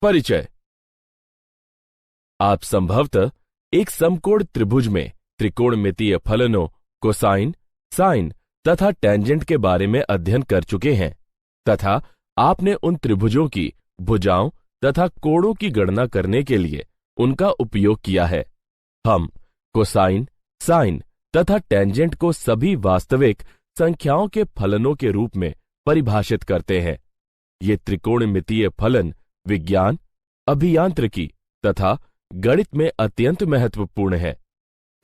परिचय। आप संभवतः एक समकोण त्रिभुज में त्रिकोणमितीय फलनों, कोसाइन, साइन तथा टेंजेंट के बारे में अध्ययन कर चुके हैं तथा आपने उन त्रिभुजों की भुजाओं तथा कोणों की गणना करने के लिए उनका उपयोग किया है। हम कोसाइन, साइन तथा टेंजेंट को सभी वास्तविक संख्याओं के फलनों के रूप में परिभाषित करते हैं। ये त्रिकोणमितीय फलन विज्ञान, अभियांत्रिकी तथा गणित में अत्यंत महत्वपूर्ण है।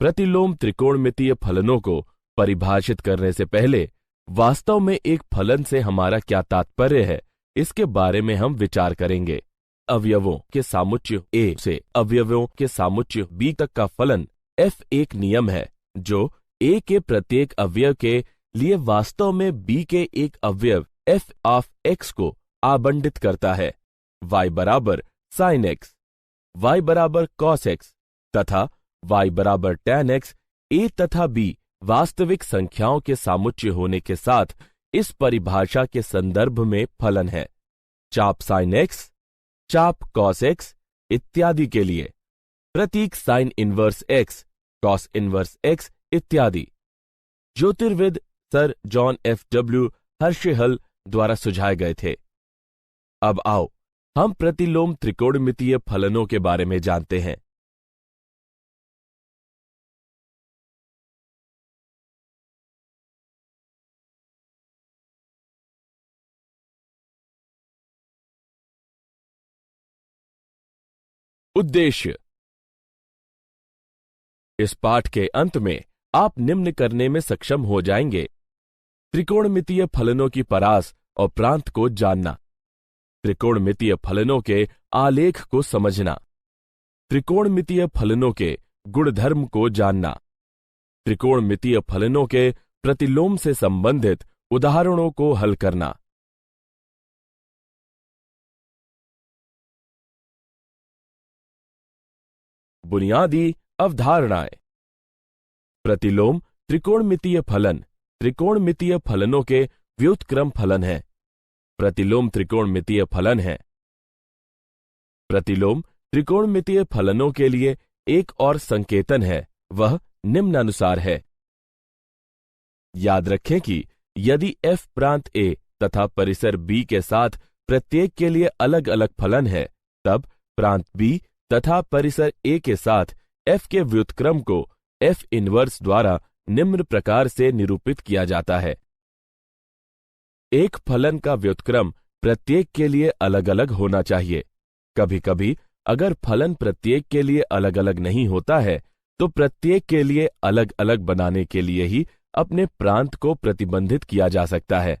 प्रतिलोम त्रिकोणमितीय फलनों को परिभाषित करने से पहले वास्तव में एक फलन से हमारा क्या तात्पर्य है, इसके बारे में हम विचार करेंगे। अवयवों के सामुच्य ए से अवयवों के सामुच्य बी तक का फलन f एक नियम है जो a के प्रत्येक अवयव के लिए वास्तव में b के एक अवयव f ऑफ x को आवंटित करता है। y बराबर sin x, y बराबर cos x तथा y बराबर tan x a तथा b वास्तविक संख्याओं के सामुच्य होने के साथ इस परिभाषा के संदर्भ में फलन है। चाप sin x, चाप cos x इत्यादि के लिए प्रतीक sin inverse x, cos inverse x इत्यादि ज्योतिर्विद सर जॉन F.W. हर्शेहल द्वारा सुझाए गए थे। अब आओ हम प्रतिलोम त्रिकोणमितीय फलनों के बारे में जानते हैं। उद्देश्य। इस पाठ के अंत में आप निम्न करने में सक्षम हो जाएंगे: त्रिकोणमितीय फलनों की परास और प्रांत को जानना, त्रिकोणमितीय फलनों के आलेख को समझना, त्रिकोणमितीय फलनों के गुणधर्म को जानना, त्रिकोणमितीय फलनों के प्रतिलोम से संबंधित उदाहरणों को हल करना। बुनियादी अवधारणाएं। प्रतिलोम त्रिकोणमितीय फलन त्रिकोणमितीय फलनों के व्युत्क्रम फलन है। प्रतिलोम त्रिकोणमितीय फलन है। प्रतिलोम त्रिकोणमितीय फलनों के लिए एक और संकेतन है, वह निम्नानुसार है। याद रखें कि यदि f प्रांत a तथा परिसर b के साथ प्रत्येक के लिए अलग अलग फलन है, तब प्रांत b तथा परिसर a के साथ f के व्युत्क्रम को f इनवर्स द्वारा निम्न प्रकार से निरूपित किया जाता है। एक फलन का व्युत्क्रम प्रत्येक के लिए अलग अलग होना चाहिए। कभी कभी अगर फलन प्रत्येक के लिए अलग अलग नहीं होता है तो प्रत्येक के लिए अलग अलग बनाने के लिए ही अपने प्रांत को प्रतिबंधित किया जा सकता है।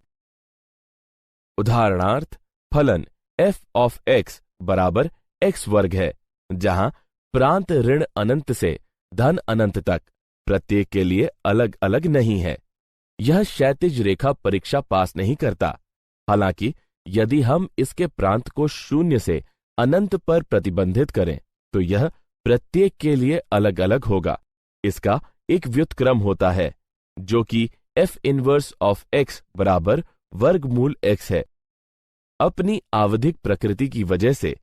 उदाहरणार्थ, फलन f ऑफ x बराबर x वर्ग है, जहां प्रांत ऋण अनंत से धन अनंत तक प्रत्येक के लिए अलग अलग नहीं है। यह क्षैतिज रेखा परीक्षा पास नहीं करता। हालांकि यदि हम इसके प्रांत को शून्य से अनंत पर प्रतिबंधित करें तो यह प्रत्येक के लिए अलग अलग होगा। इसका एक व्युत्क्रम होता है जो कि f इनवर्स ऑफ x बराबर वर्गमूल x है। अपनी आवधिक प्रकृति की वजह से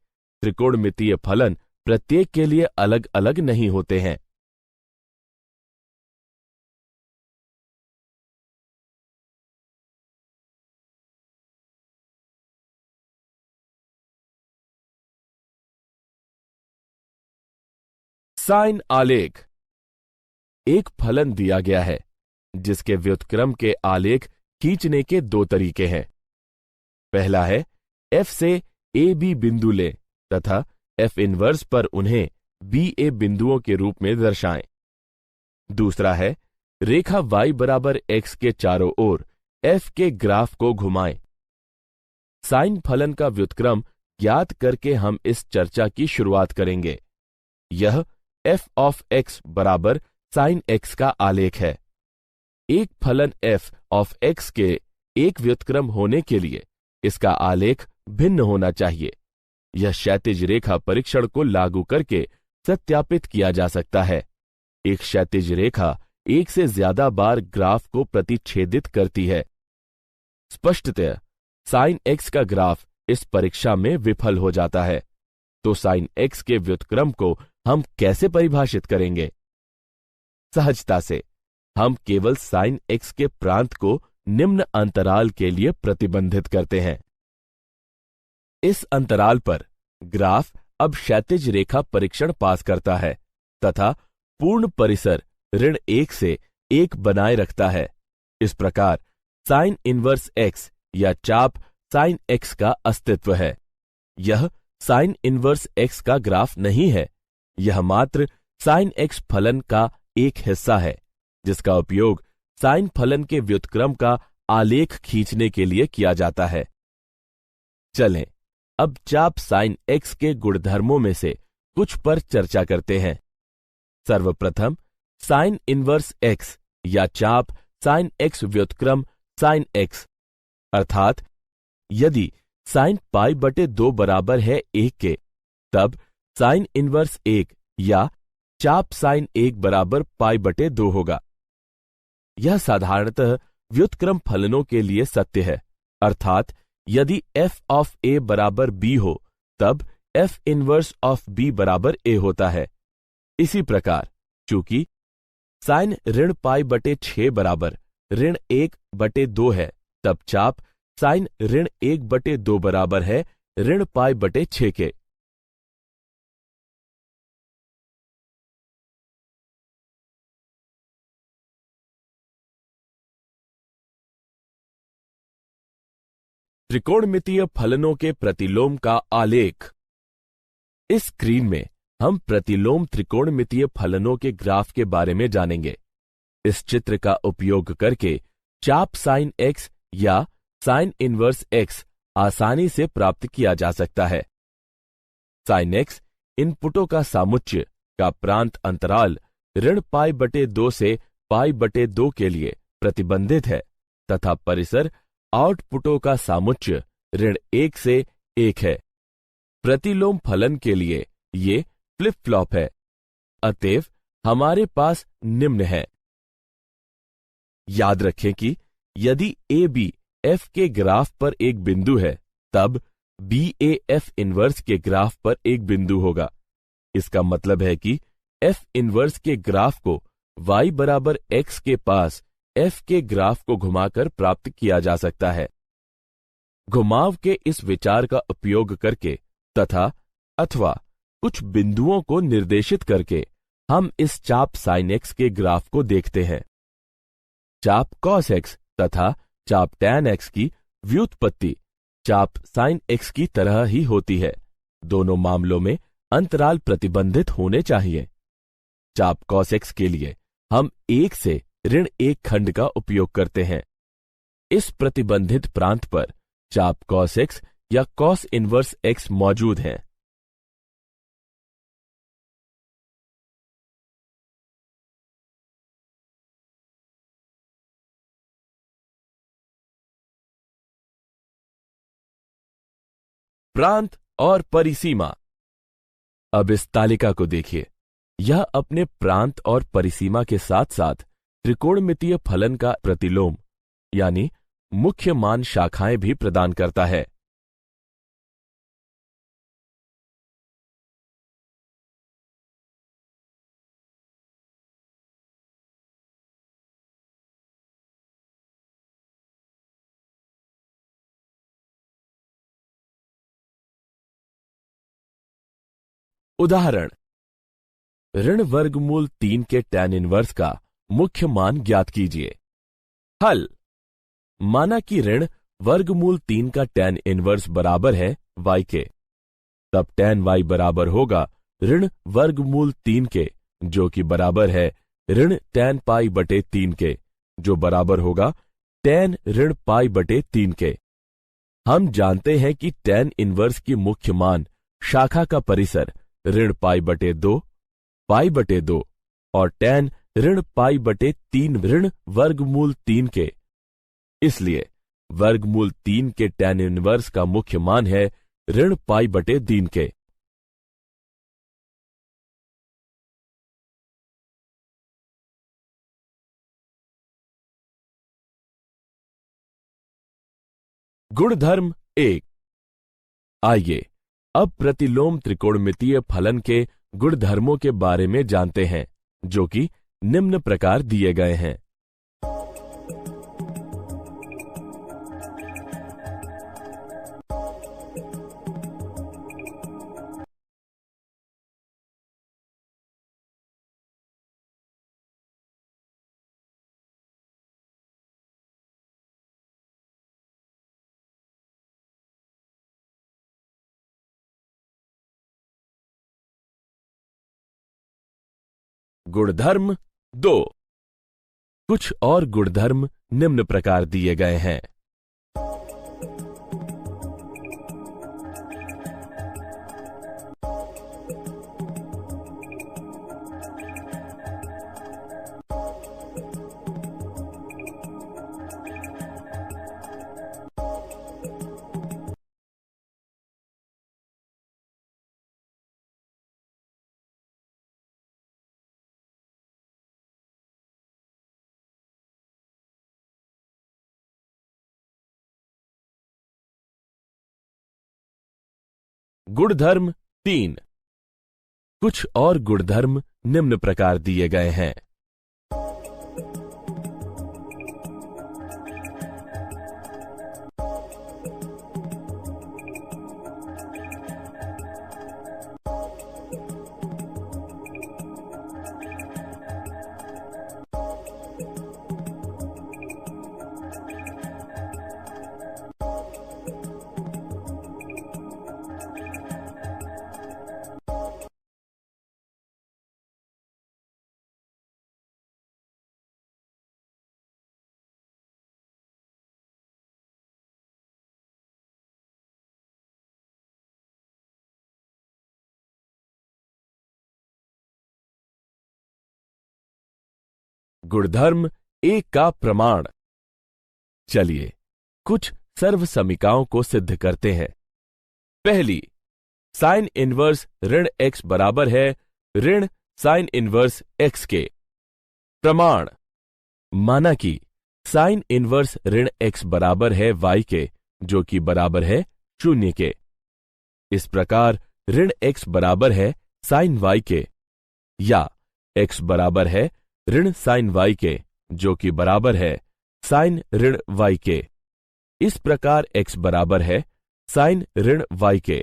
त्रिकोणमितीय फलन प्रत्येक के लिए अलग अलग नहीं होते हैं। साइन आलेख। एक फलन दिया गया है जिसके व्युत्क्रम के आलेख खींचने के दो तरीके हैं। पहला है f से a b बिंदु लें तथा f इनवर्स पर उन्हें b a बिंदुओं के रूप में दर्शाएं। दूसरा है रेखा y बराबर x के चारों ओर f के ग्राफ को घुमाएं। साइन फलन का व्युत्क्रम ज्ञात करके हम इस चर्चा की शुरुआत करेंगे। यह f ऑफ x बराबर साइन x का आलेख है। एक फलन f ऑफ x के एक व्युत्क्रम होने के लिए इसका आलेख भिन्न होना चाहिए। यह क्षैतिज रेखा परीक्षण को लागू करके सत्यापित किया जा सकता है। एक क्षैतिज रेखा एक से ज्यादा बार ग्राफ को प्रतिच्छेदित करती है। स्पष्टतः साइन x का ग्राफ इस परीक्षा में विफल हो जाता है। तो साइन x के व्युत्क्रम को हम कैसे परिभाषित करेंगे? सहजता से हम केवल साइन x के प्रांत को निम्न अंतराल के लिए प्रतिबंधित करते हैं। इस अंतराल पर ग्राफ अब क्षैतिज रेखा परीक्षण पास करता है तथा पूर्ण परिसर ऋण 1 से 1 बनाए रखता है। इस प्रकार साइन इनवर्स x या चाप साइन x का अस्तित्व है। यह साइन इनवर्स x का ग्राफ नहीं है, यह मात्र साइन x फलन का एक हिस्सा है जिसका उपयोग साइन फलन के व्युत्क्रम का आलेख खींचने के लिए किया जाता है। चलें अब चाप साइन x के गुणधर्मों में से कुछ पर चर्चा करते हैं। सर्वप्रथम साइन इनवर्स x या चाप साइन x व्युत्क्रम साइन x, अर्थात यदि साइन पाई बटे 2 बराबर है 1 के, तब साइन इनवर्स 1 या चाप साइन 1 बराबर पाई बटे 2 होगा। यह साधारणतः व्युत्क्रम फलनों के लिए सत्य है, अर्थात यदि f ऑफ a बराबर b हो तब f इनवर्स ऑफ b बराबर a होता है। इसी प्रकार चूंकि साइन ऋण पाई बटे 6 बराबर ऋण 1 बटे 2 है, तब चाप साइन ऋण 1 बटे 2 बराबर है ऋण पाई बटे 6 के। त्रिकोणमितीय फलनों के प्रतिलोम का आलेख। इस स्क्रीन में हम प्रतिलोम त्रिकोणमितीय फलनों के ग्राफ के बारे में जानेंगे। इस चित्र का उपयोग करके चाप साइन x या साइन इनवर्स x आसानी से प्राप्त किया जा सकता है। साइन x इनपुटों का सामुच्य का प्रांत अंतराल ऋण पाई बटे 2 से पाई बटे 2 के लिए प्रतिबंधित है तथा परिसर आउटपुटों का सामुच्य ऋण 1 से 1 है। प्रतिलोम फलन के लिए ये फ्लिप फ्लॉप है, अतएव हमारे पास निम्न है। याद रखें कि यदि ए बी एफ के ग्राफ पर एक बिंदु है, तब बी ए एफ इनवर्स के ग्राफ पर एक बिंदु होगा। इसका मतलब है कि एफ इनवर्स के ग्राफ को y बराबर x के पास f के ग्राफ को घुमाकर प्राप्त किया जा सकता है। घुमाव के इस विचार का उपयोग करके तथा अथवा कुछ बिंदुओं को निर्देशित करके हम इस चाप साइन x के ग्राफ को देखते हैं। चाप कॉस x तथा चाप टैन x की व्युत्पत्ति चाप साइन x की तरह ही होती है। दोनों मामलों में अंतराल प्रतिबंधित होने चाहिए। चाप कॉस x के लिए हम 1 से ऋण 1 खंड का उपयोग करते हैं। इस प्रतिबंधित प्रांत पर चाप कॉस x या कॉस इनवर्स x मौजूद है। प्रांत और परिसीमा। अब इस तालिका को देखिए। यह अपने प्रांत और परिसीमा के साथ साथ त्रिकोणमितीय फलन का प्रतिलोम यानी मुख्य मान शाखाएं भी प्रदान करता है। उदाहरण, ऋण वर्गमूल 3 के टैन इनवर्स का मुख्य मान ज्ञात कीजिए। हल, माना कि ऋण वर्गमूल 3 का टैन इनवर्स बराबर है y के, तब टैन y बराबर होगा ऋण वर्गमूल 3 के, जो कि बराबर है ऋण टैन पाई बटे 3 के, जो बराबर होगा टैन ऋण पाई बटे 3 के। हम जानते हैं कि टैन इनवर्स की मुख्य मान शाखा का परिसर ऋण पाई बटे 2 पाई बटे 2 और टैन ऋण पाई बटे 3 ऋण वर्गमूल 3 के। इसलिए वर्गमूल 3 के टैन इनवर्स का मुख्य मान है ऋण पाई बटे 3 के। गुणधर्म 1। आइए अब प्रतिलोम त्रिकोणमितीय फलन के गुणधर्मों के बारे में जानते हैं, जो कि निम्न प्रकार दिए गए हैं। गुणधर्म 2। कुछ और गुणधर्म निम्न प्रकार दिए गए हैं। गुणधर्म 3। कुछ और गुणधर्म निम्न प्रकार दिए गए हैं। गुणधर्म 1 का प्रमाण। चलिए कुछ सर्वसमीकाओं को सिद्ध करते हैं। पहली, साइन इनवर्स ऋण x बराबर है ऋण साइन इनवर्स x के। प्रमाण, माना कि साइन इनवर्स ऋण x बराबर है y के, जो कि बराबर है 0 के। इस प्रकार ऋण x बराबर है साइन y के, या x बराबर है ऋण साइन y के, जो कि बराबर है साइन ऋण y के। इस प्रकार x बराबर है साइन ऋण y के,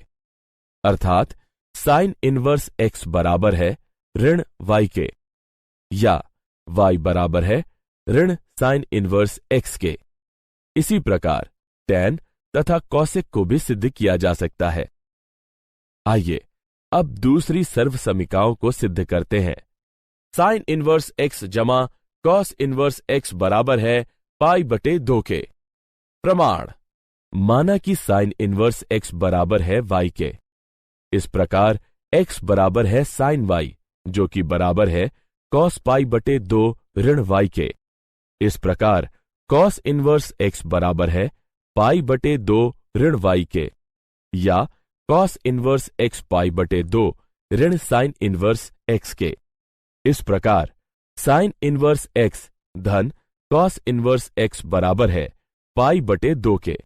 अर्थात साइन इनवर्स x बराबर है ऋण y के, या y बराबर है ऋण साइन इनवर्स x के। इसी प्रकार tan तथा कौशिक को भी सिद्ध किया जा सकता है। आइए अब दूसरी सर्वसमीकाओं को सिद्ध करते हैं। साइन इनवर्स x जमा कॉस इनवर्स x बराबर है पाई बटे 2 के। प्रमाण, माना कि साइन इनवर्स x बराबर है y के। इस प्रकार x बराबर है साइन y, जो कि बराबर है कॉस पाई बटे 2 ऋण y के। इस प्रकार कॉस इनवर्स x बराबर है पाई बटे 2 ऋण y के, या कॉस इनवर्स x पाई बटे 2 ऋण साइन इनवर्स x के। इस प्रकार साइन इनवर्स x धन कॉस इनवर्स x बराबर है पाई बटे 2 के।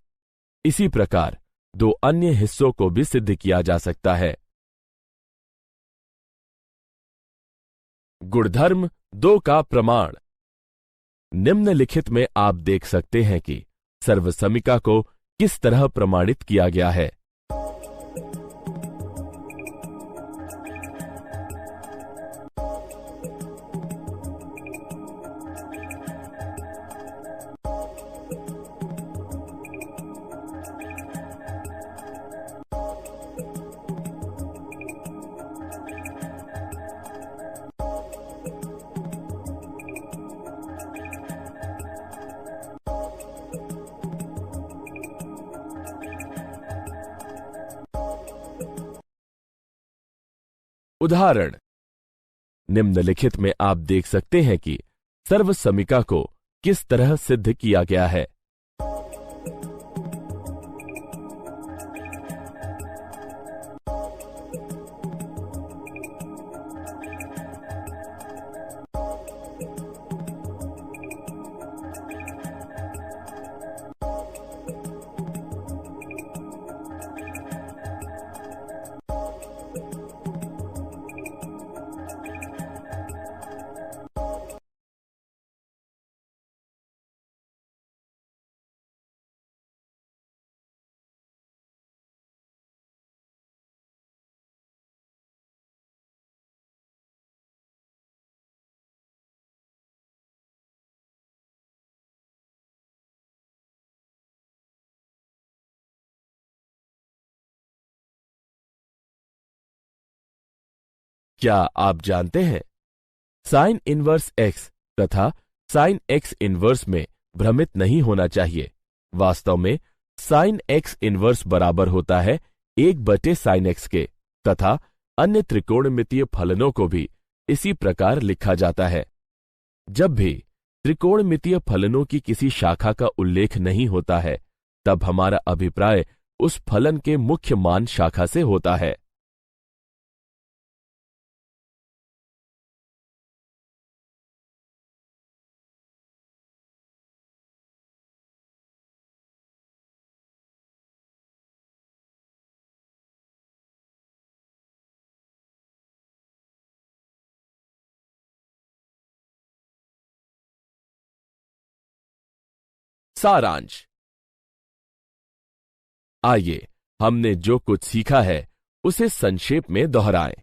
इसी प्रकार दो अन्य हिस्सों को भी सिद्ध किया जा सकता है। गुणधर्म 2 का प्रमाण। निम्नलिखित में आप देख सकते हैं कि सर्वसमीका को किस तरह प्रमाणित किया गया है। उदाहरण, निम्नलिखित में आप देख सकते हैं कि सर्वसमीका को किस तरह सिद्ध किया गया है। क्या आप जानते हैं साइन इनवर्स एक्स तथा साइन एक्स इनवर्स में भ्रमित नहीं होना चाहिए। वास्तव में साइन एक्स इनवर्स बराबर होता है 1/sin x के तथा अन्य त्रिकोणमितीय फलनों को भी इसी प्रकार लिखा जाता है। जब भी त्रिकोणमितीय फलनों की किसी शाखा का उल्लेख नहीं होता है तब हमारा अभिप्राय उस फलन के मुख्य मान शाखा से होता है। सारांश। आइए हमने जो कुछ सीखा है उसे संक्षेप में दोहराएं।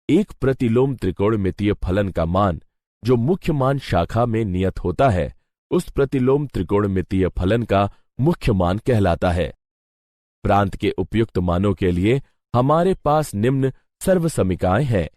एक प्रतिलोम त्रिकोणमितीय फलन का मान जो मुख्य मान शाखा में नियत होता है उस प्रतिलोम त्रिकोणमितीय फलन का मुख्य मान कहलाता है। प्रांत के उपयुक्त मानों के लिए हमारे पास निम्न सर्वसमीकाएं हैं।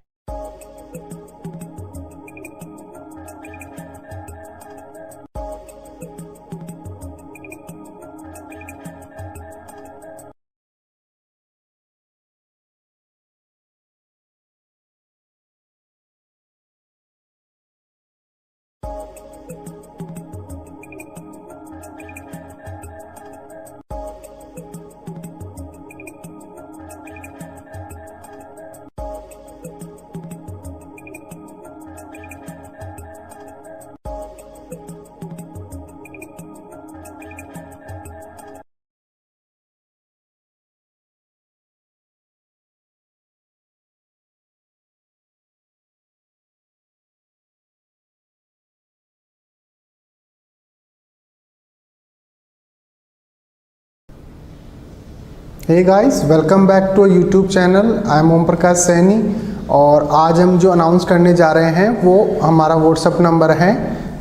Hey guys, welcome back to YouTube channel. I am Om Prakash Saini और आज हम जो अनाउंस करने जा रहे हैं वो हमारा व्हाट्सएप नंबर है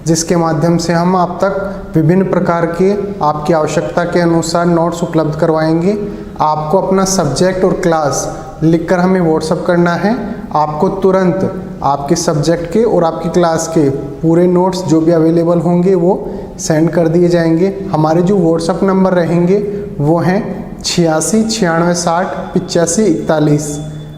जिसके माध्यम से हम आप तक विभिन्न प्रकार के आपकी आवश्यकता के अनुसार नोट्स उपलब्ध करवाएंगे। आपको अपना सब्जेक्ट और क्लास लिखकर हमें व्हाट्सएप करना है। आपको तुरंत आपके सब्जेक्ट के और आपकी क्लास के पूरे नोट्स जो भी अवेलेबल होंगे वो सेंड कर दिए जाएंगे। हमारे जो व्हाट्सएप नंबर रहेंगे वो हैं 86 96 60 85 41।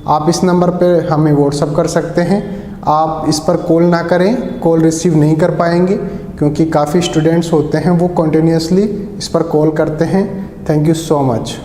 आप इस नंबर पर हमें व्हाट्सएप कर सकते हैं। आप इस पर कॉल ना करें, कॉल रिसीव नहीं कर पाएंगे क्योंकि काफ़ी स्टूडेंट्स होते हैं वो कंटिन्यूसली इस पर कॉल करते हैं। Thank you so much.